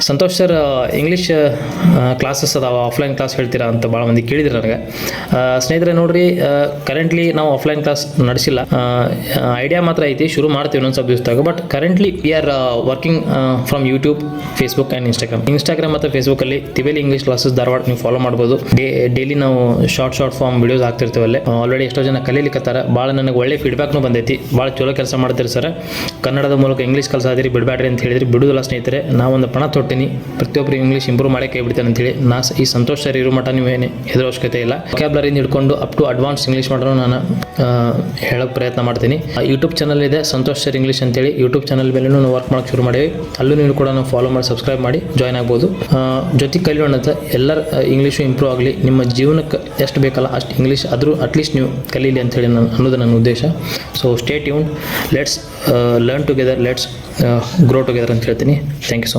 Santosh sir English classes ಅದಾವ, offline class ಹೇಳ್ತೀರಾ ಅಂತ ಭಾಳ ಮಂದಿ ಕೇಳಿದ್ರು ನನಗೆ. ಸ್ನೇಹಿತರೆ ನೋಡ್ರಿ, ಕರೆಂಟ್ಲಿ ನಾವು ಆಫ್ಲೈನ್ ಕ್ಲಾಸ್ ನಡೆಸಿಲ್ಲ. ಐಡಿಯಾ ಮಾತ್ರ ಐತಿ, ಶುರು ಮಾಡ್ತೀವಿ ಇನ್ನೊಂದು ಸ್ವಲ್ಪ ದಿವಸದಾಗ. But currently we are working from YouTube, Facebook and Instagram ಮತ್ತು ಫೇಸ್ಬುಕ್ಕಲ್ಲಿ ತಿವೇಲಿ ಇಂಗ್ಲೀಷ್ ಕ್ಲಾಸಸ್ ಧಾರವಾಡ ನೀವು ಫಾಲೋ ಮಾಡ್ಬೋದು. ಡೈಲಿ ನಾವು ಶಾರ್ಟ್ ಫಾರ್ಮ್ ವಿಡಿಯೋಸ್ ಹಾಕ್ತಿರ್ತೀವಿ ಅಲ್ಲೇ. ಆಲ್ರೆಡಿ ಎಷ್ಟೋ ಜನ ಕಲೀಲಿಕ್ಕತ್ತಾರ. ಭಾಳ ನನಗೆ ಒಳ್ಳೆ ಫೀಡ್ಬ್ಯಾಕ್ನು ಬಂದೈತಿ. ಭಾಳ ಚಲೋ ಕೆಲಸ ಮಾಡ್ತೀರಿ ಸರ್, ಕನ್ನಡದ ಮೂಲಕ ಇಂಗ್ಲೀಷ್ ಕಲಿಸಾದಿರಿ, ಬಿಡಬೇಡ್ರಿ ಅಂತ ಹೇಳಿದ್ರಿ. ಬಿಡುವುದಿಲ್ಲ ಸ್ನೇಹಿತರೆ, ನಾವೊಂದು ಪಣ ತೊಟ್ಟಿನಿ, ಪ್ರತಿಯೊಬ್ಬರು ಇಂಗ್ಲೀಷ್ ಇಂಪ್ರೂವ್ ಮಾಡೇ ಕೈ ಬಿಡ್ತೇನೆ ಅಂತೇಳಿ. ಈ ಸಂತೋಷ್ ಸರ್ ಇರೋ ಮಟ್ಟ ನೀವೇನು ಎದುರು ಅವಶ್ಯಕತೆ ಇಲ್ಲ. ವೊಕ್ಯಾಬ್ಲರಿಯಿಂದ ಹಿಡ್ಕೊಂಡು ಅಪ್ ಟು ಅಡ್ವಾನ್ಸ್ ಇಂಗ್ಲೀಷ್ ಮಾಡೋಣ ನಾನು ಹೇಳೋಕ್ಕೆ ಪ್ರಯತ್ನ ಮಾಡ್ತೀನಿ. ಯೂಟ್ಯೂಬ್ ಚಾನಲ್ ಇದೆ ಸಂತೋಷ್ ಸರ್ ಇಂಗ್ಲೀಷ್ ಅಂತೇಳಿ. ಯೂಟ್ಯೂಬ್ ಚಾನಲ್ ಮೇಲೆ ನಾವು ವರ್ಕ್ ಮಾಡೋಕ್ಕೆ ಶುರು ಮಾಡೀವಿ. ಅಲ್ಲೂ ನೀವು ಕೂಡ ನಾವು ಫಾಲೋ ಮಾಡಿ ಸಬ್ಸ್ಕ್ರೈಬ್ ಮಾಡಿ ಜಾಯ್ನ್ ಆಗ್ಬೋದು. ಜೊತೆಗೆ ಕಲಿಯೋಣ ಅಂತ ಎಲ್ಲರ ಇಂಗ್ಲೀಷು ಇಂಪ್ರೂವ್ ಆಗಲಿ, ನಿಮ್ಮ ಜೀವನಕ್ಕೆ ಎಷ್ಟು ಬೇಕಲ್ಲ ಅಷ್ಟು ಇಂಗ್ಲೀಷ್ ಆದರೂ ಅಟ್ಲೀಸ್ಟ್ ನೀವು ಕಲೀಲಿ ಅಂತೇಳಿ ಅನ್ನೋದು ನನ್ನ ಉದ್ದೇಶ. So stay tuned, let's learn together, let's grow together ಅಂತ ಹೇಳ್ತೀನಿ. Thank you so much.